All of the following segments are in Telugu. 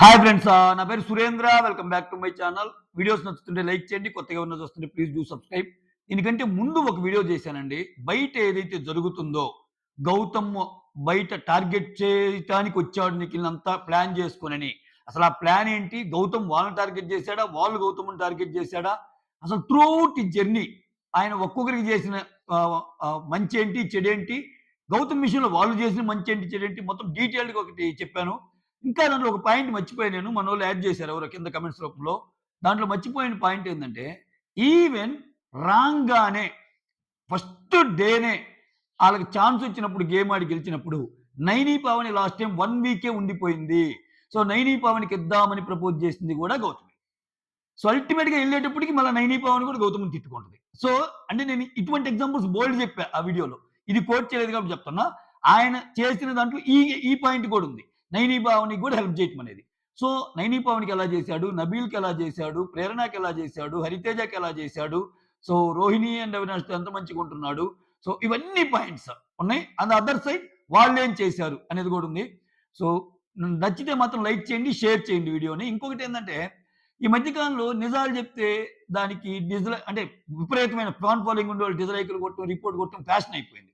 హాయ్ ఫ్రెండ్స్, నా పేరు Surendra. Welcome back to my channel. Videos నచ్చుతుంటే లైక్ చేయండి, కొత్తగా ఉన్న చూస్తుంటే ప్లీజ్ డూ సబ్స్క్రైబ్. దీనికంటే ముందు ఒక వీడియో చేశానండి. బయట ఏదైతే జరుగుతుందో, గౌతమ్ బయట టార్గెట్ చేయటానికి వచ్చాడు నిఖిల్‌నంతా ప్లాన్ చేసుకొనని. అసలు ఆ ప్లాన్ ఏంటి? గౌతమ్ వాళ్ళని టార్గెట్ చేశాడా? వాళ్ళు గౌతమ్‌ని టార్గెట్ చేశాడా? అసలు త్రూ ఔట్ ఈ జర్నీ ఆయన ఒక్కొక్కరికి చేసిన మంచేంటి, చెడేంటి, గౌతమ్ విషయంలో వాళ్ళు చేసిన మంచేంటి, చెడేంటి మొత్తం డీటెయిల్డ్‌గా ఒకటి చెప్పాను. ఇంకా దాంట్లో ఒక పాయింట్ మర్చిపోయాను నేను. మనోళ్ళు యాడ్ చేశారు ఎవరో కింద కామెంట్స్ రూపంలో. దాంట్లో మర్చిపోయిన పాయింట్ ఏందంటే, ఈవెన్ రాంగానే ఫస్ట్ డేనే ఆళ్ళకి ఛాన్స్ వచ్చినప్పుడు గేమ్ ఆడి గెలిచినప్పుడు, నైని పావని లాస్ట్ టైమ్ 1 వీకే ఉండిపోయింది. సో, నైని పావనికి ఇద్దామని ప్రపోజ్ చేసింది కూడా గౌతమే. సో, అల్టిమేట్‌గా ఎళ్ళేటప్పటికి మళ్ళా నైని పావని కూడా గౌతమ్‌ని తిట్టుకుంటది. సో, అంటే నేను ఇటువంటి ఎగ్జాంపుల్స్ బోలెడు చెప్పా ఆ వీడియోలో. ఇది కోట్ చేయలేదు కాబట్టి చెప్తున్నా. ఆయన చేసిన దాంట్లో ఈ ఈ పాయింట్ కూడా ఉంది. నైని పావనికి కూడా హెల్ప్ చేయటమనేది. సో, నైని పావనికి ఎలా చేశాడు, నబీల్‌కి ఎలా చేశాడు, ప్రేరణకి ఎలా చేశాడు, హరితేజకి ఎలా చేశాడు, సో, రోహిణి అండ్ అవినాష్‌తో ఎంత మంచిగుంటున్నాడు. సో, ఇవన్నీ పాయింట్స్ ఉన్నాయి. ఆన్ ద అదర్ సైడ్ వాళ్ళేం చేశారు అనేది కూడా ఉంది. సో, నచ్చితే మాత్రం లైక్ చేయండి, షేర్ చేయండి వీడియోని. ఇంకొకటేందంటే, ఈ మధ్య కాలంలో నిజాలు చెప్తే దానికి అంటే విపరీతమైన ఫ్యాన్ ఫాలోయింగ్ ఉండేవాళ్ళు డిస్‌లైకులు కొట్టడం, రిపోర్ట్ కొట్టడం ఫ్యాషన్ అయిపోయింది.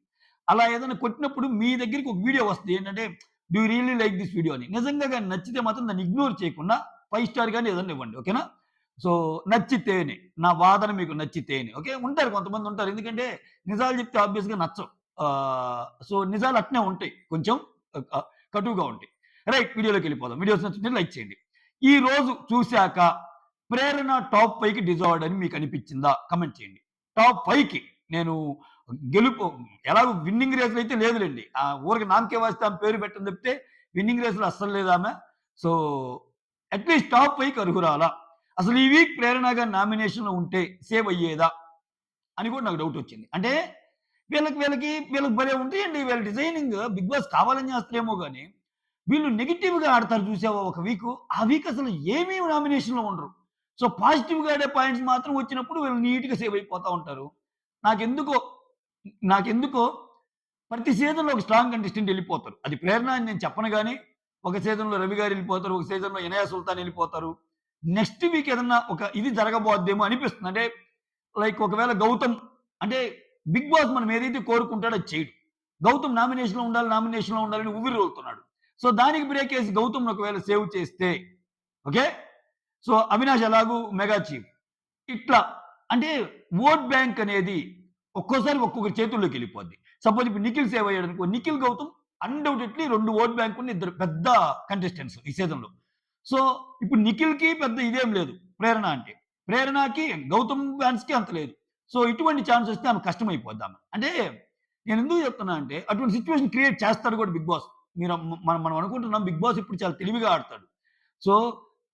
అలా ఏదైనా కొట్టినప్పుడు మీ దగ్గరికి ఒక వీడియో వస్తది. ఏంటంటే, do you really like this video అని. నిజంగా గాని నచ్చితే మాత్రం దాన్ని ఇగ్నోర్ చేయకుండా 5 స్టార్ గాని ఏదైనా ఇవ్వండి. ఓకేనా? సో, నచ్చితేనే. నా వాదన మీకు నచ్చితేనే. ఓకే. ఉంటారు కొంతమంది ఉంటారు. ఎందుకంటే నిజాలు చెప్తే ఆబ్వియస్‌గా నచ్చవు. సో, నిజాలు అట్నే ఉంటాయి. కొంచెం ఆహ్, కటువుగా ఉంటాయి. రైట్, వీడియోలోకెళ్ళిపోదాం. వీడియోస్ నచ్చితే లైక్ చేయండి. ఈ రోజు చూసాక ప్రేరణ టాప్ 5కి డిజర్వ్డ్ అని మీకు అనిపించిందా? కామెంట్ చేయండి. టాప్ 5కి నేను గెలుపు ఎలాగో విన్నింగ్ రేస్‌లో అయితే లేదులెండి. ఊరికే నామకే వాస్తే ఆమె పేరు పెట్టని తప్పితే విన్నింగ్ రేస్‌లో అస్సలు లేదామె. సో, అట్‌లీస్ట్ టాప్ 5కి అర్హురాలా? అసలు ఈ వీక్ ప్రేరణ గారి నామినేషన్‌లో ఉంటే సేవ్ అయ్యేదా? అని కూడా నాకు డౌట్ వచ్చింది. అంటే వీళ్ళకి భలే ఉంటాయండి. వీళ్ళ డిజైనింగ్ బిగ్ బాస్ కావాలని చేస్తారేమో గాని, వీళ్ళు నెగెటివ్‌గా ఆడతారు చూసావా ఒక వీకు. ఆ వీక్ అసలు ఏమీ నామినేషన్‌లో ఉండరు. సో, పాజిటివ్‌గా ఆడే పాయింట్స్ మాత్రం వచ్చినప్పుడు వీళ్ళు నీట్‌గా సేవ్ అయిపోతా ఉంటారు. నాకెందుకో నాకెందుకో ప్రతి సీజన్‌లో ఒక స్ట్రాంగ్ కంటెస్టెంట్ ఎళ్ళిపోతారు. అది ప్రేరణ అని నేను చెప్పను గానీ, ఒక సీజన్‌లో రవి గారు ఎళ్ళిపోతారు. ఒక సీజన్‌లో ఇనయా సుల్తాన్ ఎళ్ళిపోతారు. నెక్స్ట్ వీక్ ఏదన్నా ఒక ఇది జరగబోద్దేమో అనిపిస్తుంది. అంటే లైక్ ఒకవేళ గౌతమ్ అంటే బిగ్ బాస్ మనం ఏదైతే కోరుకుంటాడో అది చేయడు. గౌతమ్ నామినేషన్‌లో ఉండాలని ఉవ్విర్రూలుతున్నాడు. సో, దానికి బ్రేకేసి గౌతమ్‌ని ఒకవేళ సేవ్ చేస్తే ఓకే. సో, అవినాష్ ఎలాగూ మెగా చీఫ్. ఇట్లా అంటే ఓట్ బ్యాంక్ అనేది ఒక్కోసారి ఒక్కొక్కరి చేతుల్లోకెళ్ళిపోద్ది. సపోజ్ ఇప్పుడు నిఖిల్ సేవ్ అయ్యాడనుకో, Nikhil, Gautam undoubtedly 2 vote bank ఉన్న ఇద్దరు పెద్ద కంటెస్టెంట్స్ ఈ సీజన్‌లో. సో, ఇప్పుడు నిఖిల్‌కి పెద్ద ఇదేం లేదు ప్రేరణ అంటే. ప్రేరణకి, గౌతమ్ ఫ్యాన్స్‌కి అంత లేదు. సో, ఇటువంటి ఛాన్స్ వస్తే ఆమెకు కష్టమైపోద్దామె. అంటే నేనెందుకు చెప్తున్నా అంటే అటువంటి సిట్యుయేషన్ క్రియేట్ చేస్తాడు కూడా బిగ్ బాస్. మీరు మనం అనుకుంటున్నాం బిగ్ బాస్ ఇప్పుడు చాలా తెలివిగా ఆడతాడు. సో,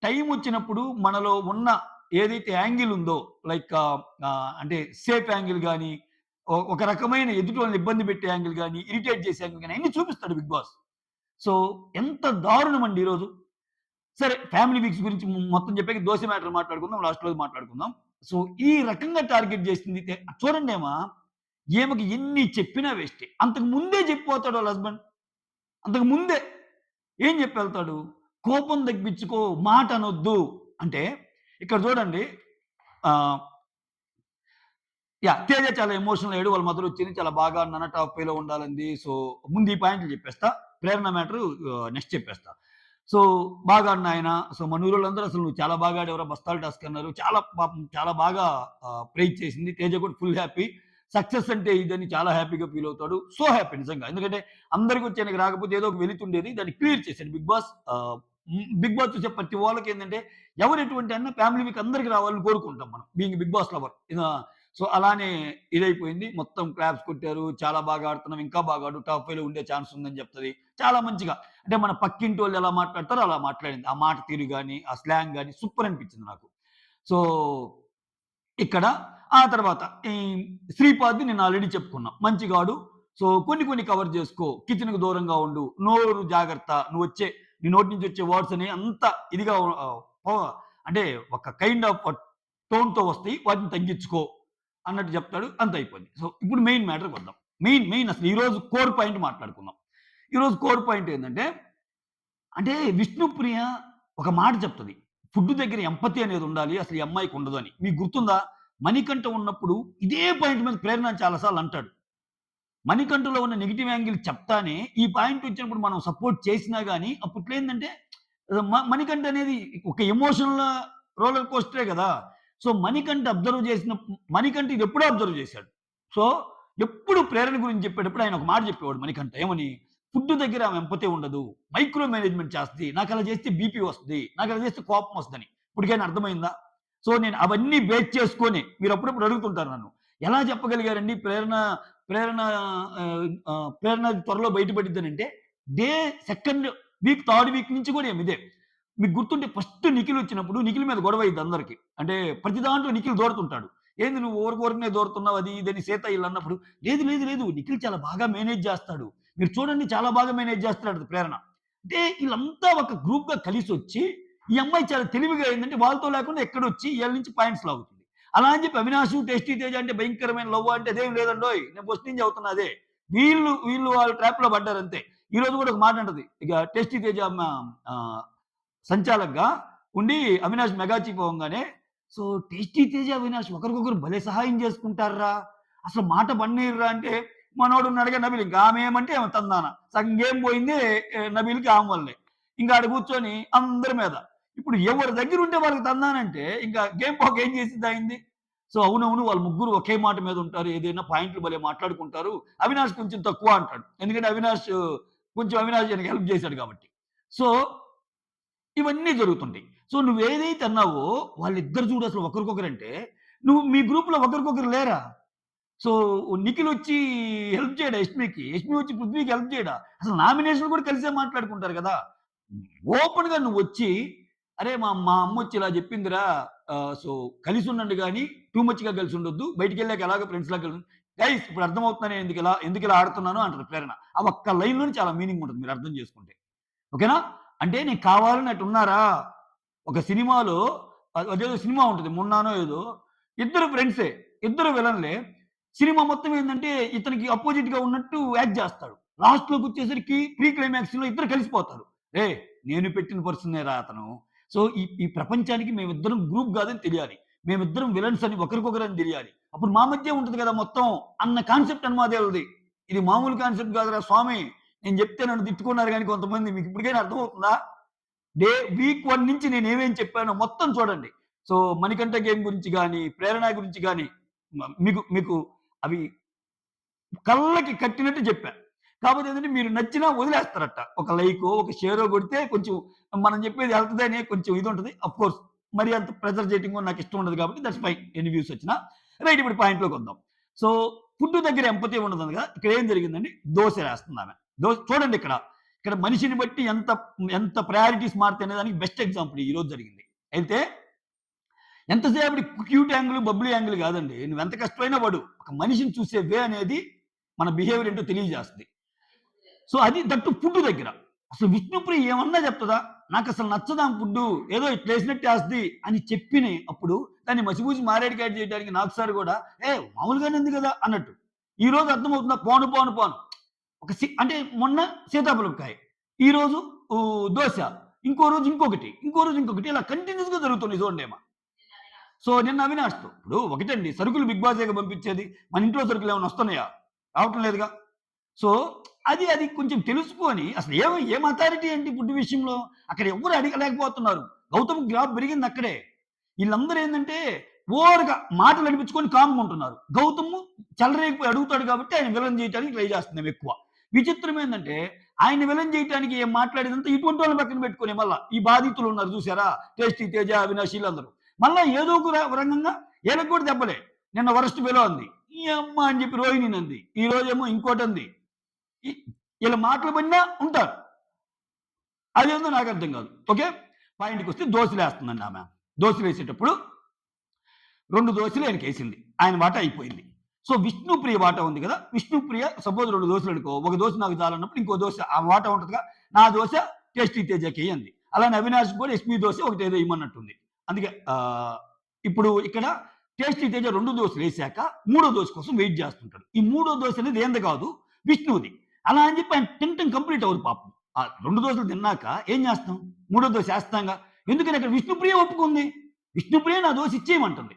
టైమ్ వచ్చినప్పుడు మనలో ఉన్న ఏదైతే యాంగిల్ ఉందో లైక్ అంటే సేఫ్ యాంగిల్ గాని, ఒక రకమైన ఎదుటోళ్ళని ఇబ్బంది పెట్టే యాంగిల్ గాని, ఇరిటేట్ చేసే యాంగిల్ గాని అయన్నీ చూపిస్తాడు బిగ్ బాస్. సో, ఎంత దారుణమండి ఈరోజు. సరే, ఫ్యామిలీ వీక్స్ గురించి మొత్తం చెప్పాక దోస మ్యాటర్ మాట్లాడుకుందాం. లాస్ట్ రోజు మాట్లాడుకుందాం. సో, ఈ రకంగా టార్గెట్ చేసింది చూడండేమా, ఈమెకి ఎన్ని చెప్పినా వేస్టే. అంతకు ముందే చెప్పిపోతాడు వాళ్ళ హస్బెండ్. అంతకు ముందే ఏం చెప్పెళ్తాడు? కోపం తగ్గించుకో, మాట అనొద్దు. అంటే ఇక్కడ చూడండి. ఆహ్, తేజ చాలా ఎమోషనల్ అయ్యాడు. వాళ్ళ మదర్ వచ్చింది. చాలా బాగా అన్నాను. టాప్ 5లో ఉండాలంది. సో, ముందు ఈ పాయింట్లు చెప్పేస్తా. ప్రేరణ మ్యాటర్ నెక్స్ట్ చెప్పేస్తా. సో, బాగా అన్న ఆయన. సో, మన ఊరోళ్ళందరూ అసలు నువ్వు చాలా బాగా ఆడావురా బస్తాలు టాస్క్ అన్నారు. చాలా పాపం చాలా బాగా ప్రైజ్ చేసింది. తేజ కూడా ఫుల్ హ్యాపీ. సక్సెస్ అంటే ఇదని చాలా హ్యాపీగా ఫీల్ అవుతాడు. సో హ్యాపీ నిజంగా. ఎందుకంటే అందరికి వచ్చి ఆయనకి రాకపోతే ఏదో ఒక వెలితుండేది. దాన్ని క్లియర్ చేశాడు బిగ్ బాస్. బిగ్ బాస్ చూసే ప్రతి వాళ్ళకి ఏందంటే ఎవరు ఎటువంటి అన్నా ఫ్యామిలీ వీక్ అందరికి రావాలని కోరుకుంటాం మనం. Being Bigg Boss lover. So, అలానే ఇదైపోయింది. మొత్తం క్లాప్స్ కొట్టారు. చాలా బాగా ఆడుతున్నావు. ఇంకా బాగా ఆడు. టాప్ 5లో ఉండే ఛాన్స్ ఉందని చెప్తది. చాలా మంచిగా అంటే మన పక్కింటోళ్ళు ఎలా మాట్లాడతారో అలా మాట్లాడింది. ఆ మాట తీరు గాని, ఆ స్లాంగ్ గాని సూపర్ అనిపించింది నాకు. సో, ఇక్కడ ఆ తర్వాత ఈ శ్రీపాద్‌ది నేను ఆల్రెడీ చెప్పుకున్నా. మంచిగాడు. సో, కొన్ని కవర్ చేసుకో. కిచెన్‌కి దూరంగా ఉండు. నోరు జాగ్రత్త. నీ నోటి నుంచి వచ్చే వర్డ్స్ అనేవి అంత ఇదిగా అంటే ఒక కైండ్ ఆఫ్ టోన్‌తో వస్తాయి. వాటిని తగ్గించుకో అన్నట్టు చెప్తాడు. అంత అయిపోయింది. సో, ఇప్పుడు మెయిన్ మ్యాటర్‌కి వద్దాం. మెయిన్ అసలు ఈరోజు కోర్ పాయింట్ మాట్లాడుకుందాం. ఈరోజు కోర్ పాయింట్ ఏందంటే, అంటే విష్ణుప్రియ ఒక మాట చెప్తది. ఫుడ్ దగ్గర ఎంపతి అనేది ఉండాలి. అసలు ఈ అమ్మాయికి ఉండదు అని. మీకు గుర్తుందా? మణికంఠ ఉన్నప్పుడు ఇదే పాయింట్ మీద ప్రేరణ చాలా సార్లు అంటాడు. మణికంఠలో ఉన్న నెగెటివ్ యాంగిల్ చెప్తానే ఈ పాయింట్ వచ్చినప్పుడు మనం సపోర్ట్ చేసినా గాని అప్పట్లో ఏందంటే మణికంఠ అనేది ఒక ఎమోషనల్ రోలర్ కోస్టరే గదా! సో, మణికంఠ అబ్జర్వ్ చేసిన మణికంఠ ఇది ఎప్పుడో అబ్జర్వ్ చేశాడు. సో, ఎప్పుడు ప్రేరణ గురించి చెప్పేటప్పుడు ఆయన ఒక మాట చెప్పేవాడు మణికంఠ. ఏమని? ఫుడ్ దగ్గర ఆమె ఎంపతి ఉండదు. మైక్రో మేనేజ్‌మెంట్ చేస్తది. నాకలా చేస్తే బీపీ వస్తది. నాకలా చేస్తే కోపం వస్తదని. ఇప్పటికైనా అర్థమైందా? సో, నేను అవన్నీ బేస్ చేసుకొని మీరు అప్పుడప్పుడు అడుగుతుంటారు నన్ను. ఎలా చెప్పగలిగారండి ప్రేరణ ప్రేరణ త్వరలో బయటపడిద్దనంటే, day second week, third week నుంచి కూడా ఇదే. మీకు గుర్తుంటే ఫస్ట్ నిఖిల్ వచ్చినప్పుడు నిఖిల్ మీద గొడవ అయ్యిద్ది అందరికి. అంటే ప్రతి దాంట్లో నిఖిల్ దూరుతుంటాడు. ఏంది నువ్వు ఊరికూరికనే దూరుతున్నావు అది ఇది అని సీత ఈళ్ళన్నప్పుడు, లేదు లేదు లేదు నిఖిల్ చాలా బాగా మేనేజ్ చేస్తాడు. మీరు చూడండి చాలా బాగా మేనేజ్ చేస్తున్నాడు ప్రేరణ. అంటే ఈళ్ళంతా ఒక గ్రూప్‌గా కలిసొచ్చి, ఈ అమ్మాయి చాలా తెలివిగా ఏందంటే వాళ్ళతో లేకుండా ఎక్కడొచ్చి ఈళ్ళ నుంచి పాయింట్స్ లాగుతుంది. అలా అని చెప్పి అవినాష్, టేస్టీ తేజ అంటే భయంకరమైన లవ్ అంటే అదేం లేదండోయ్! నేను ఫస్ట్ నుంచి చెప్తున్నా అదే. వీళ్ళు వాళ్ళ ట్రాప్‌లో పడ్డారంతే. ఈరోజు కూడా ఒక మాట అంటది. ఇక టేస్టీ తేజ సంచాలక్‌గా ఉండి అవినాష్ మెగా చీఫ్ అవ్వంగానే, సో టేస్టీ తేజ, అవినాష్ ఒకరికొకరు భలే సహాయం చేసుకుంటార్రా! అసలు మాట పడనీయర్రా అంటే, మనోడున్నాడుగా నబీల్ ఇంక ఆమె ఏమంటే ఆమె తందాన. సగం గేమ్ పోయింది నబీల్‌కి ఆమె వల్లే. ఇంక ఆడ కూర్చొని అందరి మీద. ఇప్పుడు ఎవరి దగ్గరుంటే వాళ్ళకి తందానంటే, ఇంకా గేమ్ పోక ఏం చేసిద్దాయింది? సో అవునవును వాళ్ళు ముగ్గురు ఒకే మాట మీద ఉంటారు. ఏదైనా పాయింట్లు భలే మాట్లాడుకుంటారు. అవినాష్ కొంచెం తక్కువ అంటాడు. ఎందుకంటే అవినాష్ ఈయనకి హెల్ప్ చేశాడు కాబట్టి. సో ఇవన్నీ జరుగుతుంటాయి. సో నువ్వేదైతే అన్నావో వాళ్ళిద్దరు చూడు అసలు ఒకరికొకరంటే, నువ్వు మీ గ్రూప్‌లో ఒకరికొకరు లేరా? సో నిఖిల్ వచ్చి హెల్ప్ చేయడా యష్మికి? యష్మి వచ్చి పృథ్వీకి హెల్ప్ చేయడా? అసలు నామినేషన్ కూడా కలిసే మాట్లాడుకుంటారు కదా! ఓపెన్‌గా నువ్వొచ్చి, "అరే! మా మా అమ్మొచ్చి ఇలా చెప్పిందిరా. సో కలిసుండండి గానీ టూ మచ్‌గా కలిసుండొద్దు. బయటికెళ్ళాక ఎలాగో ఫ్రెండ్స్‌లాగా గైస్ ఇప్పుడు అర్థమవుతుందా నేను ఎందుకిలా ఆడుతున్నానో" అంటది ప్రేరణ. ఆ ఒక్క లైన్‌లోనే చాలా మీనింగ్ ఉంటది మీరు అర్థం చేసుకుంటే. ఓకేనా? అంటే నేను కావాలని అటున్నారా? ఒక సినిమాలో అదేదో సినిమా ఉంటది. 'మున్నానో' ఏదో ఇద్దరు ఫ్రెండ్సే. ఇద్దరు విలన్లే. సినిమా మొత్తం ఏందంటే ఇతనికి అపోజిట్‌గా ఉన్నట్టు యాక్ట్ జేస్తాడు. లాస్ట్‌లోకొచ్చేసరికి ప్రీ క్లైమాక్స్‌లో ఇద్దరు కలిసిపోతారు. "రేయ్! నేను పెట్టిన పర్సనేరా అతను. సో, ఈ ప్రపంచానికి మేమిద్దరం గ్రూప్ గాదని తెలియాలి. మేమిద్దరం విలన్స్ అని ఒకరికొకరని తెలియాలి. అప్పుడు మా మధ్య ఉంటది గదా మొత్తం" అన్న కాన్సెప్ట్ అన్నమాట ఈళ్ళది. ఇది మామూలు కాన్సెప్ట్ గాదురా స్వామి. నేను జెప్తే నన్ను తిట్టుకున్నారు గానీ కొంతమంది మీకు ఇప్పటికైనా అర్థమవుతుందా? వీక్ 1 నుంచి నేనేమేమి చెప్పానో మొత్తం చూడండి. సో, 'మణికంఠ' గేమ్ గురించి గాని, 'ప్రేరణ' గురించి గాని మీకు మీకు అవి కళ్ళకి కట్టినట్టు జెప్పా. కాపోతే ఏందంటే మీరు నచ్చినా వదిలేస్తారట. ఒక లైకో, ఒక షేరో కొడితే కొంచెం మనం జెప్పేది ఎళ్తదనే కొంచెం ఇదుంటది. ఆఫ్‌కోర్స్ మరి అంత ప్రెషర్ చేయటం కూడా నాకిష్టం ఉండదు కాబట్టి దట్స్ ఫైన్ ఎన్ని వ్యూస్ వచ్చినా. రైట్ ఇప్పుడు పాయింట్‌లోకొద్దాం. సో, ఫుడ్ దగ్గర ఎంపతి ఉండదనగా ఇక్కడ ఏం జరిగిందండి దోసలేస్తుందామె. చూడండి ఇక్కడ. ఇక్కడ మనిషిని బట్టి ఎంత ప్రయారిటీస్ మారుతాయనే దానికి బెస్ట్ ఎగ్జాంపుల్ ఈరోజు జరిగింది. అయితే ఎంతసేపటి క్యూట్ యాంగిల్, బబ్లీ యాంగిల్ గాదండి. నువ్వెంత కష్టమైనా పడు. ఒక మనిషిని చూసే వే అనేది మన బిహేవియర్ ఏంటో తెలియజేస్తది. సో, అది దట్టు ఫుడ్ దగ్గర. అసలు విష్ణుప్రియ ఏమన్నా చెప్తదా? నాకసలు నచ్చదామె ఫుడ్డు. ఏదో ఇట్లేసినట్టేస్తది అని చెప్పిని అప్పుడు దాన్ని మసిబూసి మారేడుకాయ చేయడానికి నాకు సార్ గూడా మామూలుగానే ఉంది గదా! అన్నట్టు. ఈరోజు అర్థమవుతుందా? పోను. అంటే మొన్న సీతాఫలంకాయ. ఈరోజు దోస. ఇంకో రోజు ఇంకొకటి ఇలా కంటిన్యూస్‌గా జరుగుతున్నాయి చూడండేమ. సో, నిన్న అవినాష్‌తో. ఇప్పుడు ఒకటండి సరుకులు బిగ్ బాసేగా పంపించేది. మన ఇంట్లో సరుకులేమన్నా వస్తున్నాయా? రావటం లేదుగా. సో, అది కొంచెం తెలుసుకొని అసలు ఏం అథారిటీ ఏంటి ఫుడ్ విషయంలో? అక్కడ ఎవ్వరు అడగలేకపోతున్నారు. గౌతమ్ గ్రాఫ్ పెరిగిందక్కడే. ఈళ్ళందరూ ఏందంటే ఓవర్‌గా మాటలు అనిపించుకొని కామ్‌గా ఉంటున్నారు. గౌతమ్ చెలరేగిపోయి అడుగుతాడు కాబట్టి ఆయన విలన్ చేయటానికి ట్రై చేస్తున్నాం ఎక్కువ. విచిత్రం ఏందంటే ఆయన విలన్ చేయటానికి ఏం మాట్లాడేదంతా ఇటువంటి వాళ్ళని పక్కన పెట్టుకొని మళ్ళా ఈ బాధితులు ఉన్నారు చూసారా? టేస్టీ తేజ, అవినాష్ ఈళ్ళందరూ. మళ్ళా ఏదో ఒక రంగంగా ఈళ్ళకి కూడా దెబ్బలే. నిన్న వరస్ట్ ఫెలో అంది. ఈ అమ్మ అని చెప్పి రోహిణిని అంది. ఈ రోజేమో ఇంకోటంది. ఈ ఈళ్ళ మాటలు పడినా ఉంటారు. అదేందో నాకర్థం కాదు. ఓకే. పాయింట్‌కొస్తే దోసలేస్తుందండి ఆమె. దోసలేసేటప్పుడు 2 దోసలు ఆయనకేసింది. ఆయన వాటా అయిపోయింది. సో, విష్ణుప్రియ వాటా ఉంది కదా! విష్ణుప్రియ సపోజ్ 2 దోసలనుకో, ఒక దోస నాకు చాలన్నప్పుడు ఇంకో దోస ఆమె వాటా ఉంటదిగా. నా దోస టేస్టీ తేజకి అంది. అలానే అవినాష్ కూడా ఎస్‌పీ దోస ఒకటేదో ఇమ్మన్నట్టుంది. అందుకే ఇప్పుడు ఇక్కడ టేస్టీ తేజ 2 దోసలేసాక మూడో దోస కోసం వెయిట్ చేస్తుంటాడు. ఈ మూడో దోస అనేది ఈయనది కాదు విష్ణుది. అలా అని చెప్పి ఆయన తినటం కంప్లీట్ అవ్వదు పాపం. ఆ 2 దోసలు తిన్నాక ఏం చేస్తాం? మూడో దోస ఏస్తాంగా. ఎందుకని అక్కడ విష్ణుప్రియ ఒప్పుకుంది. విష్ణుప్రియ నా దోస ఇచ్చేయమంటుంది.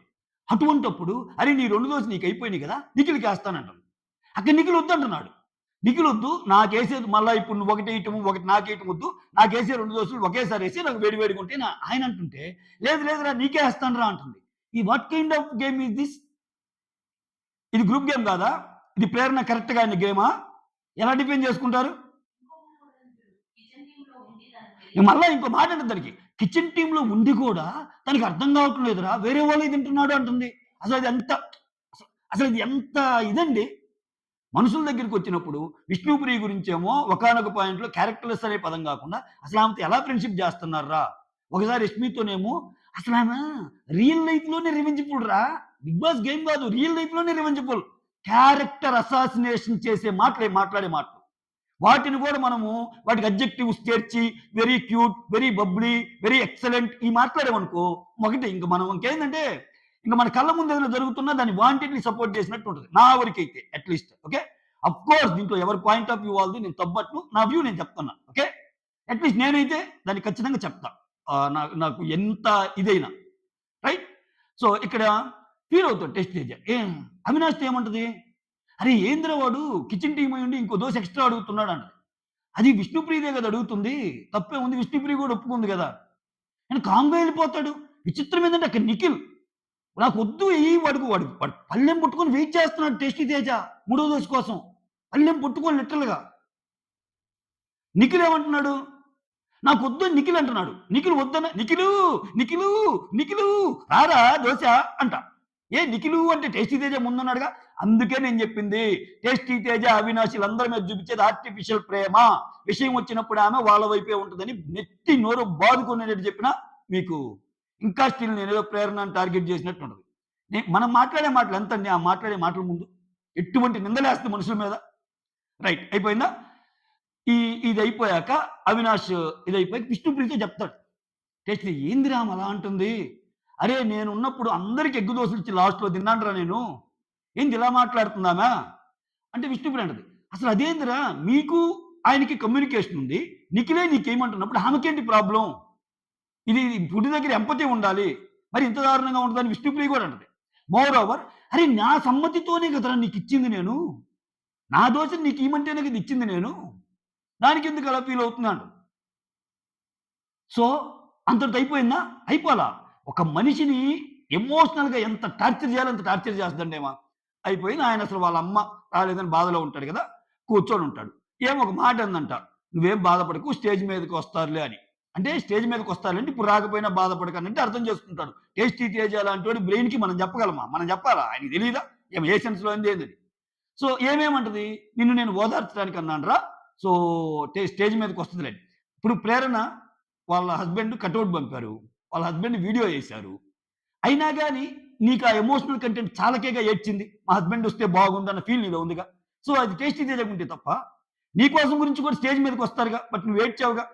అటువంటప్పుడు అరె! నీ 2 దోసలు నీకయిపోయినాయి కదా! నిఖిల్‌కేస్తానంటుంది. అక్కడ నిఖిల్ వద్దంటున్నాడు. నిఖిల్ వద్దు నాకేసేది మళ్ళా ఇప్పుడు నువ్వు ఒకటేయటము, ఒకటి నాకేయటం వద్దు. నాకేసే 2 దోసలు ఒకేసారి ఏసి నాకు వేడి వేడిగా ఉంటే ఆయన అంటుంటే, లేదు లేదురా నీకే ఏస్తానురా అంటుంది. ఈ what kind of game is this? ఇది గ్రూప్ గేమ్ కాదా? ఇది ప్రేరణ కరెక్ట్‌గా ఆడిన గేమా? ఎలా డిఫైన్ చేసుకుంటారు? మళ్ళా ఇంకో మాట అంటది దానికి. కిచెన్ టీమ్‌లో ఉండి కూడా తనకి అర్థం కావటం లేదురా! వేరే వాళ్ళయి తింటున్నాడు అంటుంది. అసలది ఎంత అసలిది ఎంత ఇదండి. మనుషుల దగ్గరికొచ్చినప్పుడు విష్ణుప్రియ గురించేమో ఒకానొక పాయింట్‌లో క్యారెక్టర్‌లెస్ అనే పదం గాకుండా అసలామెతో ఎలా ఫ్రెండ్‌షిప్ జేస్తున్నార్రా? ఒకసారి రష్మితోనేమో అసలామె రియల్ లైఫ్‌లోనే రివెంజఫుల్ రా! 'బిగ్ బాస్' గేమ్ గాదు. రియల్ లైఫ్‌లోనే రివెంజఫుల్. క్యారెక్టర్ అసాసినేషన్ చేసే మాటలే మాట్లాడే మాటలు. వాటిని గూడా మనము వాటికి అడ్జెక్టివ్స్ చేర్చి very cute, very bubbly, very excellent ఈ మాట్లాడామనుకో ఒకటి ఇంక మనం ఇంకేందంటే ఇంక మన కళ్ళ ముందు ఏదైనా జరుగుతున్నా దాన్ని వాంటెడ్‌లీ సపోర్ట్ చేసినట్టు ఉంటది. నా వరకైతే అట్‌లీస్ట్. ఓకే. అఫ్‌కోర్స్ దీంట్లో ఎవరి పాయింట్ ఆఫ్ వ్యూ వాళ్ళది. నేను తప్పట్ను. నా వ్యూ నేను చెప్తున్నా. ఓకే. అట్‌లీస్ట్ నేనైతే దాన్ని ఖచ్చితంగా చెప్తా. నాకు ఎంత ఇదైనా. రైట్? సో, ఇక్కడ ఫీల్ అవుతాడు టెస్ట్ తేజ. అవినాష్‌తో ఏమంటది? అరే! ఏందిరా వాడు కిచెన్ టీమ్ అయ్యుండి ఇంకో దోస ఎక్స్‌ట్రా అడుగుతున్నాడంటది. అది విష్ణుప్రియదే గదా అడుగుతుంది. తప్పేముంది విష్ణుప్రియ గూడా ఒప్పుకుంది గదా! అని కామ్‌గా ఎళ్ళిపోతాడు. విచిత్రం ఏందంటే అక్కడ నిఖిల్ నాకొద్దు వాడు పళ్ళెం పట్టుకొని వెయిట్ చేస్తున్నాడు టేస్టీ తేజ మూడో దోస కోసం. పళ్ళెం పట్టుకొని లిటరల్‌గా. నిఖిల్ ఏమంటున్నాడు? నాకొద్దు అని నిఖిల్ అంటున్నాడు. నిఖిల్ వద్దన నిఖిలు, నిఖిలు రారా దోస అంట. నిఖిలు అంటే టేస్టీ తేజ ముందున్నాడుగా. అందుకే నేను చెప్పింది. టేస్టీ తేజ, అవినాష్ ఈళ్ళందరి మీద చూపించేది ఆర్టిఫిషియల్ ప్రేమ. విషయం వచ్చినప్పుడు ఆమె వాళ్ళ వైపే ఉంటదని నెత్తి నోరు బాదుకునేటట్టు చెప్పినా మీకు ఇంకా స్టిల్ నేనేదో ప్రేరణను టార్గెట్ చేసినట్టు ఉంటది. మనం మాట్లాడే మాటలు ఎంతండి ఆ మాట్లాడే మాటల ముందు? ఎటువంటి నిందలేస్తాయి మనుషుల మీద. రైట్ అయిపోయిందా? ఈ ఇదయిపోయాక అవినాష్ ఇదయిపోయాక విష్ణుప్రియతో చెప్తాడు. టేస్టీ ఏందిరా ఆమె అలా అంటుంది? అరే నేనున్నప్పుడు అందరికి ఎగ్గు దోసలిచ్చి లాస్ట్‌లో తిన్నానురా నేను. ఏంది ఇలా మాట్లాడుతుందామె? అంటే విష్ణుప్రియ అంటది. అసలు అదేందిరా మీకు ఆయనకి కమ్యూనికేషన్ ఉంది. నిఖిలే నీకేయమంటున్నప్పుడు ఆమెకేంటి ప్రాబ్లమ్? ఇది ఫుడ్ దగ్గర ఎంపతి ఉండాలి. మరి ఇంత దారుణంగా ఉంటదని విష్ణుప్రియ కూడా అంటది. మోర్ ఓవర్ అరే నా సమ్మతితోనే కదరా నీకిచ్చింది నేను. నా దోసని నీకియ్యమంటేనే కదా ఇచ్చింది నేను. దానికెందుకు అలా ఫీల్ అవుతున్నాడు? సో, అంతటితో అయిపోయిందా? అయిపోలా. ఒక మనిషిని ఎమోషనల్‌గా ఎంత టార్చర్ చేయాలో అంత టార్చర్ చేస్తదండి. అయిపోయింది. ఆయన అసలు వాళ్ళ అమ్మ రాలేదని బాధలో ఉంటాడు కదా! కూర్చొనుంటాడు. ఏమో ఒక మాట అందంట. "నువ్వేం బాధపడకు స్టేజ్ మీదకి వస్తారులే" అని. అంటే స్టేజ్ మీదకొస్తారులే అంటే ఇప్పుడు రాకపోయినా బాధపడకనంటే అర్థం చేసుకుంటాడు. టేస్టీ తేజ లాంటోడి బ్రెయిన్‌కి మనం చెప్పగలమా? మనం చెప్పాలా? ఆయనకి తెలీదా? ఏ సెన్స్‌లో అయింది ఏందని? సో, ఏమేమంటది? "నిన్ను నేను ఓదార్చడానికి అన్నానురా. సో, స్టేజ్ మీదకొస్తదిలే" ఇప్పుడు ప్రేరణ వాళ్ళ హస్బెండ్ కటౌట్ పంపారు. వాళ్ళ హస్బెండ్ వీడియో చేశారు. అయినా గాని నీకు ఆ ఎమోషనల్ కంటెంట్ చాలకేగా ఏడ్చింది. మా హస్బెండ్ వస్తే బాగుండు అన్న ఫీల్ నీలో ఉందిగా. సో, అది టేస్టీ తేజకుంటే తప్ప, నీ కోసం గురించి కూడా స్టేజ్ మీదకొస్తారుగా. బట్ నువ్వు ఏడ్చావుగా.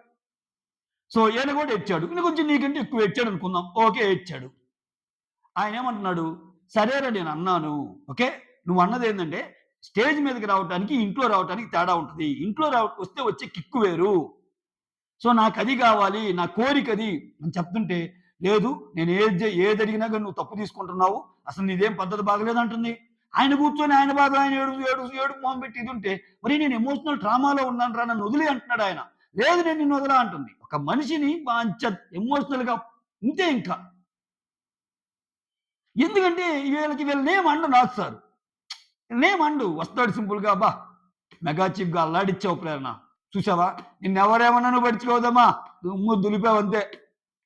సో, ఈయన కూడా ఏడ్చాడు. కొంచెం నీకంటే ఎక్కువ ఏడ్చాడు అనుకుందాం. ఓకే. ఏడ్చాడు. ఆయనేమంటున్నాడు, సరేరా నేనన్నాను. ఓకే. నువ్వన్నదేందంటే, స్టేజ్ మీదకి రావటానికి, ఇంట్లో రావటానికి తేడా ఉంటది. ఇంట్లో వస్తే వచ్చే కిక్కు వేరు. సో, నాకది గావాలి. నా కోరికది అని చెప్తుంటే, లేదు నేను ఏదడిగినా గాని నువ్వు తప్పు తీసుకుంటున్నావు. అసలు నీదేం పద్ధతి బాగలేదంటుంది. ఆయన కూర్చొని ఆయన బాధ ఆయన ఏడుపు మొహం పెట్టి ఇదుంటే, ఒరేయ్ నేను ఎమోషనల్ ట్రామాలో ఉన్నానురా నన్ను వదిలేయి అంటున్నాడాయన. లేదు నేను నిన్ను వదలా అంటుంది. ఒక మనిషిని ఎమోషనల్‌గా ఇంతే ఇంకా. ఎందుకంటే వీళ్ళనేం అనడు నాగ్ సారు. వీళ్ళనేం అనడు. వస్తాడు సింపుల్‌గా అబ్బా! మెగా చీఫ్‌గా అల్లాడిచ్చావు ప్రేరణ. చూసావా? నిన్నెవరేమన్నా నువ్వు పట్టించుకోవద్దమ్మా. దుమ్ము దులిపావంతే.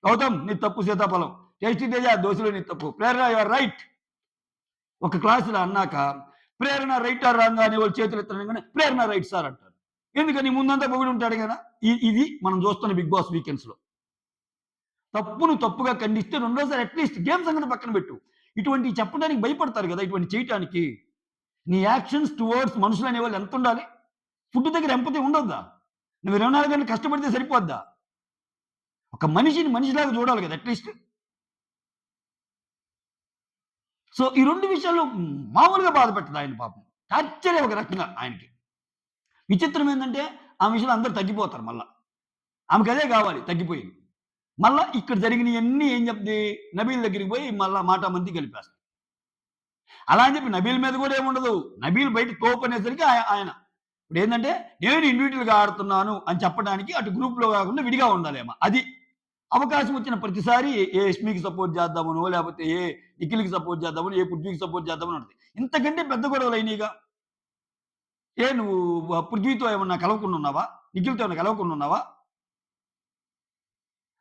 గౌతమ్ నీది తప్పు సీతాఫలం. టేస్టీ తేజ దోసలో నీది తప్పు. ప్రేరణ యూ ఆర్ రైట్. ఒక క్లాస్‌లో అన్నాక ప్రేరణ రైట్ ఆర్ రాంగ్ అని వాళ్ళు చేతులు ఎత్తడంగానే ప్రేరణ రైట్ సార్ అంటారు. ఎందుకని ముందంతా పొగిడి ఉంటాడు కదా! ఇది మనం చూస్తున్న బిగ్ బాస్ వీకెండ్స్‌లో. తప్పును తప్పుగా ఖండిస్తే రెండోసారి అట్‌లీస్ట్ గేమ్ సంగతి పక్కన పెట్టు. ఇటువంటివి చెప్పడానికి భయపడతారు కదా! ఇటువంటివి చేయటానికి. నీ యాక్షన్స్ టువర్డ్స్ మనుషులనేవాళ్ళు ఎంతుండాలి? ఫుడ్ దగ్గర ఎంపతి ఉండొద్దా? నువ్వు 24 గంటలు కష్టపడితే సరిపోద్దా? ఒక మనిషిని మనిషిలాగా చూడాలి కదా అట్‌లీస్ట్. సో, ఈ 2 విషయాల్లో మామూలుగా బాధ పెట్టదు ఆయన పాపం. టార్చరే ఒక రకంగా ఆయనకి. విచిత్రం ఏందంటే, ఆమె విషయంలో అందరూ తగ్గిపోతారు మళ్ళా. ఆమెకు అదే కావాలి తగ్గిపోయింది. మళ్ళా ఇక్కడ జరిగినయన్నీ ఏం చెప్ది? నబీల్ దగ్గరికి పోయి మళ్ళా మాటామంతి కలిపేస్తది. అలా అని చెప్పి నబీల్ మీద కూడా ఏముండదు. నబీల్ బయట తోపనేసరికి ఆయన ఇప్పుడేందంటే నేను ఇండివిడ్యువల్‌గా ఆడుతున్నాను అని చెప్పడానికి అటు గ్రూప్‌లో కాకుండా విడిగా ఉండాలేమో. అది అవకాశం వచ్చిన ప్రతిసారి ఏ యష్మికి సపోర్ట్ చేద్దామనో, లేపోతే ఏ నిఖిల్‌కి సపోర్ట్ చేద్దామనో, ఏ పృథ్వీకి సపోర్ట్ చేద్దామనో ఉంటది. ఇంతకంటే పెద్ద గొడవలయినయిగా. నువ్వు పృథ్వీతో ఏమన్నా కలవకుండా ఉన్నావా? నిఖిల్‌తో ఏమన్నా కలవకుండా ఉన్నావా?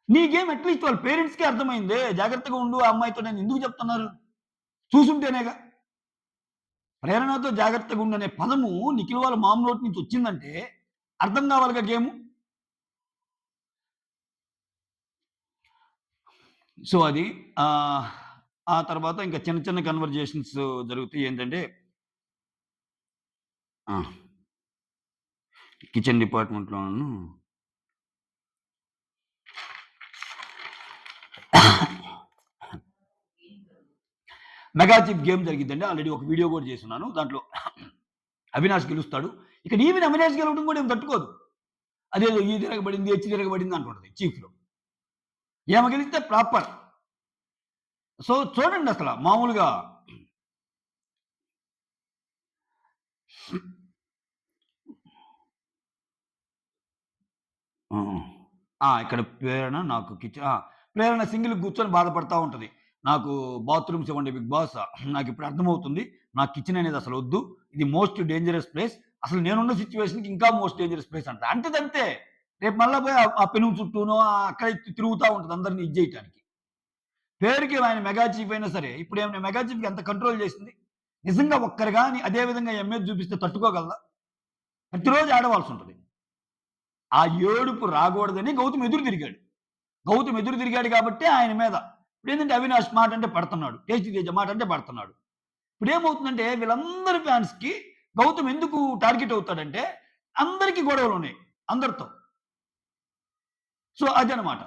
నీకేం అట్‌లీస్ట్ వాళ్ళ పేరెంట్స్‌కే అర్థమైందే. జాగ్రత్తగా ఉండు ఆ అమ్మాయితో అని ఎందుకు చెప్తున్నారు? చూసుంటేనేగా. ప్రేరణతో జాగ్రత్తగా ఉండనే పదము నిఖిల్ వాళ్ళ మామ నోటి నుంచి వచ్చిందంటే అర్థం కావాలిగా గేము. సో అది ఆ తర్వాత ఇంకా చిన్న చిన్న కన్వర్జేషన్స్ జరుగుతాయి. ఏంటంటే కిచెన్ డిపార్ట్మెంట్‌లోను మెగా చిప్ గేమ్ జరిగిద్దండి. ఆల్రెడీ ఒక వీడియో కూడా చేసున్నాను. దాంట్లో అవినాష్ గెలుస్తాడు. ఇక్కడ ఈవెన్ అవినాష్ గెలవడం కూడా ఏం తట్టుకోదు. అదేదో ఈ తిరగబడింది, హెచ్ తిరగబడింది అంటుంటది చీఫ్‌లో. ఈమె గెలిస్తే ప్రాపర్. సో చూడండి అసల మామూలుగా ఇక్కడ ప్రేరణ నాకు ప్రేరణ సింగిల్ కూర్చొని బాధపడతా ఉంటది. నాకు బాత్రూమ్స్ ఇవ్వండి బిగ్ బాస్. నాకిప్పుడు అర్థమవుతుంది. నాకు కిచెన్ అనేది అసలు వద్దు. ఇది మోస్ట్ డేంజరస్ ప్లేస్. అసలు నేనున్న సిట్యుయేషన్‌కి ఇంకా మోస్ట్ డేంజరస్ ప్లేస్ అంట. అంటదంతే. రేపు మళ్ళా పోయి ఆ పెనుము చుట్టూనో అక్కడ తిరుగుతా ఉంటది అందరిని ఇది జేయటానికి. పేరుకి ఆయన మెగా చీఫ్ అయినా సరే, ఇప్పుడేమైనా మెగా చీఫ్‌కి ఎంత కంట్రోల్ చేసింది? నిజంగా ఒక్కరు గాని అదే విధంగా ఎంఏది చూపిస్తే తట్టుకోగలదా? ప్రతిరోజు ఆడవలసుంటది. ఆ ఏడుపు రాకూడదని గౌతమ్ ఎదురు తిరిగాడు. గౌతమ్ ఎదురు తిరిగాడు కాబట్టే ఆయన మీద. ఇప్పుడేంటంటే అవినాష్ మాట అంటే పడుతున్నాడు. టేస్టీ తేజ మాట అంటే పడుతున్నాడు. ఇప్పుడేమవుతుందంటే వీళ్ళందరి ఫ్యాన్స్‌కి గౌతమ్ ఎందుకు టార్గెట్ అవుతాడంటే అందరికి గొడవలున్నాయి. అందరితో. సో అదనమాట.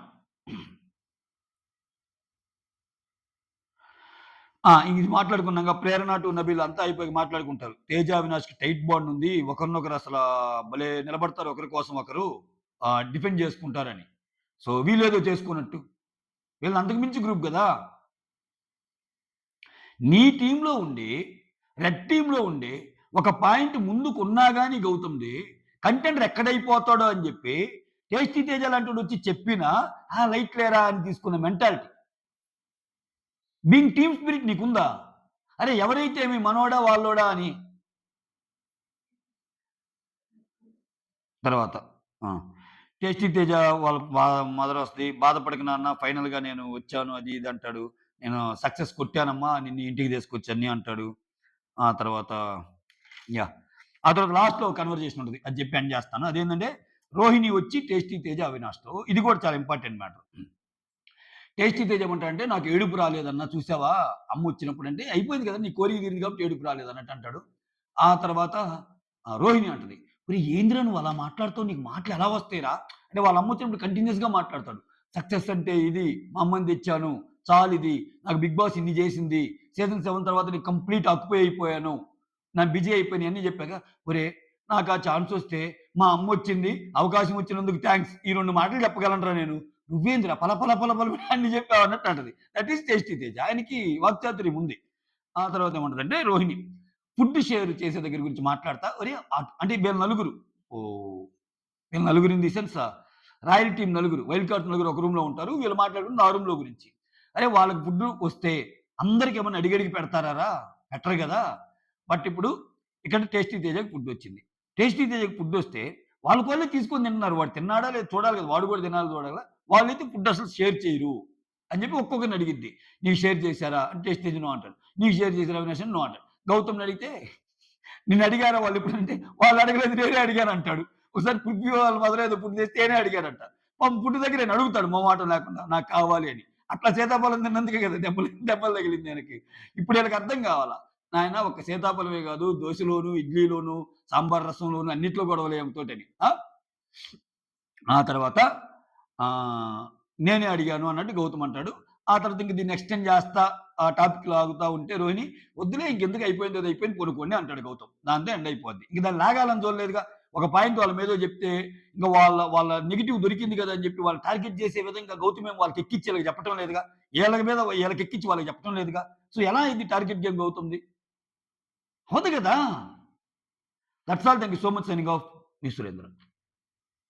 ఇది మాట్లాడుకున్నాంగా ప్రేరణ టు నబీల్ అంతా అయిపోయి మాట్లాడుకుంటారు. తేజ, అవినాష్‌కి టైట్ బాండ్ ఉంది. ఒకరినొకరు అసలా భలే నిలబడతారు ఒకరి కోసం ఒకరు. డిఫెండ్ చేసుకుంటారని. సో వీళ్ళేదో చేసుకున్నట్టు. వీళ్ళది అంతకు మించి గ్రూప్ గదా! నీ టీమ్‌లో ఉండి, రెడ్ టీమ్‌లో ఉండి, ఒక పాయింట్ ముందుకున్నా గాని గౌతమ్‌ది, కంటెండర్ ఎక్కడైపోతాడో అని జెప్పి, టేస్టీ తేజ లాంటోడొచ్చి చెప్పినా, లైట్ లేరా అని తీసుకున్న మెంటాలిటీ. బీయింగ్ టీమ్ స్పిరిట్ నీకుందా? అరే ఎవరైతే మీ మనోడా, వాళ్ళోడా అని. తర్వాత టేస్టీ తేజ వాళ్ళ మదర్ వస్తది. బాధపడకు నాన్న ఫైనల్‌గా నేను వచ్చాను అది ఇది అంటాడు. నేను సక్సెస్ కొట్టానమ్మా నిన్ను ఇంటికి తీసుకొచ్చి అన్నీ అంటాడు. ఆ తర్వాత యాహ్! ఆ తర్వాత లాస్ట్‌లో కన్వర్జేషన్ ఉంటది. అది చెప్పి ఎండ్ చేస్తాను. అదేంటంటే రోహిణి వచ్చి టేస్టీ తేజ అవినాష్‌తో ఇది కూడా చాలా ఇంపార్టెంట్ మ్యాటర్. టేస్టీ తేజ ఏమంటాడంటే నాకు ఏడుపు రాలేదన్న చూసావా అమ్మొచ్చినప్పుడంటే అయిపోయింది కదా! నీ కోరిక తీరింది కాబట్టి ఏడుపు రాలేదన్నట్టు అంటాడు. ఆ తర్వాత రోహిణి అంటది. ఒరేయ్! ఏందిరా నువ్వు అలా మాట్లాడుతావు? నీకు మాటలు ఎలా వస్తాయిరా? అంటే వాళ్ళ అమ్మొచ్చినప్పుడు కంటిన్యూయస్‌గా మాట్లాడతాడు. సక్సెస్ అంటే ఇది. మా అమ్మని తెచ్చాను. చాలిది. నాకు బిగ్ బాస్ ఇన్ని చేసింది. సీజన్ 7 తర్వాత నేను కంప్లీట్ ఆక్యుపై అయిపోయాను. నేను బిజీ అయిపోయాను ఇయన్నీ చెప్పాక, ఒరేయ్! నాకు ఆ ఛాన్స్ వస్తే మా అమ్మొచ్చింది. అవకాశం వచ్చినందుకు థాంక్స్. ఈ 2 మాటలు చెప్పగలనురా నేను. నువ్వేందిరా పల పల పల పల అన్ని చెప్పావు అన్నట్టు అంటది. That is tasty Teja. ఆయనకి వాక్చాతుర్యం ఉంది. ఆ తర్వాత ఏమంటదంటే రోహిణి ఫుడ్ షేర్ చేసే దగ్గర గురించి మాట్లాడతా ఒరేయ్! అంటే వీళ్ళ నలుగురు. ఓహ్! వీళ్ళ నలుగురు in the sense royal team నలుగురు. వైల్డ్ కార్డ్ నలుగురు ఒక రూమ్‌లో ఉంటారు. వీళ్ళు మాట్లాడుకుంటుంది ఆ రూమ్‌లో గురించి. అరే! వాళ్ళకి ఫుడ్ వస్తే అందరికి ఏమన్నా అడిగి పెడతారారా? పెట్టరు గదా! బట్ ఇప్పుడు ఇక్కడ టేస్టీ తేజకి ఫుడ్ వచ్చింది. టేస్టీ తేజకి ఫుడ్ వస్తే వాళ్ళకోళ్ళే తీసుకొని తింటున్నారు. వాడు తిన్నాడా లేదో చూడాలి కదా! వాడు కూడా తినాలి చూడాలా. వాళ్ళైతే ఫుడ్ అసలు షేర్ చేయరు. అని చెప్పి ఒక్కొక్కరిని అడిగిద్ది. నీకు షేర్ చేశారా? అంటే టేస్టీ తేజ నో అంటాడు. నీకు షేర్ చేసారా అవినాష్ అని నో అంటాడు. గౌతమ్‌ని అడిగితే నిన్ను అడిగారా వాళ్ళు ఎప్పుడంటే వాళ్ళు అడగలేదు నేనే అడిగాను అంటాడు. ఒకసారి పృథ్వీ వాళ్ళ మదర్ ఏదో ఫుడ్ తెస్తే నేనే అడిగానంట. పాపం ఫుడ్ దగ్గర ఆయన అడుగుతాడు మొహమాటం లేకుండా నాకు కావాలి అని. అట్లా సీతాఫలం తిన్నందుకే కదా దెబ్బలు దెబ్బలు తగిలింది ఆయనకి. ఇప్పుడు ఈళ్ళకి అర్థం కావాలా. నాయన ఒక సీతాఫలమే కాదు దోసలోను, ఇడ్లీలోను, సాంబార్ రసంలోను అన్నిట్లో గొడవలే ఆమెతోటని. ఆ తర్వాత నేనే అడిగాను అన్నట్టు గౌతమ్ అంటాడు. ఆ తర్వాత ఇంక దీన్ని ఎక్స్‌టెండ్ చేస్తా టాపిక్ లాగుతా ఉంటే రోహిణి వద్దులే ఇంకెందుకు అయిపోయింది అది అయిపోయింది పడుకోండి అంటాడు గౌతమ్. దాంతో ఎండ్ అయిపోద్ది. ఇంక దాన్ని లాగాలని చూడలేదుగా. ఒక పాయింట్ వాళ్ళ మీద చెప్తే ఇంకా వాళ్ళ నెగిటివ్ దొరికింది కదా అని చెప్పి వాళ్ళు టార్గెట్ చేసే విధంగా గౌతమ్ ఏమో వాళ్ళకి ఎక్కిచ్చి వీళ్ళకి చెప్పడం లేదుగా. వీళ్ళ మీద వీళ్ళకి ఎక్కిచ్చి వాళ్ళకి చెప్పడం లేదుగా. సో ఎలా ఇది టార్గెట్ గేమ్ గౌతమ్‌ది? అవ్వదు కదా! That's all. Thank you so much. Signing off. Me Surendra.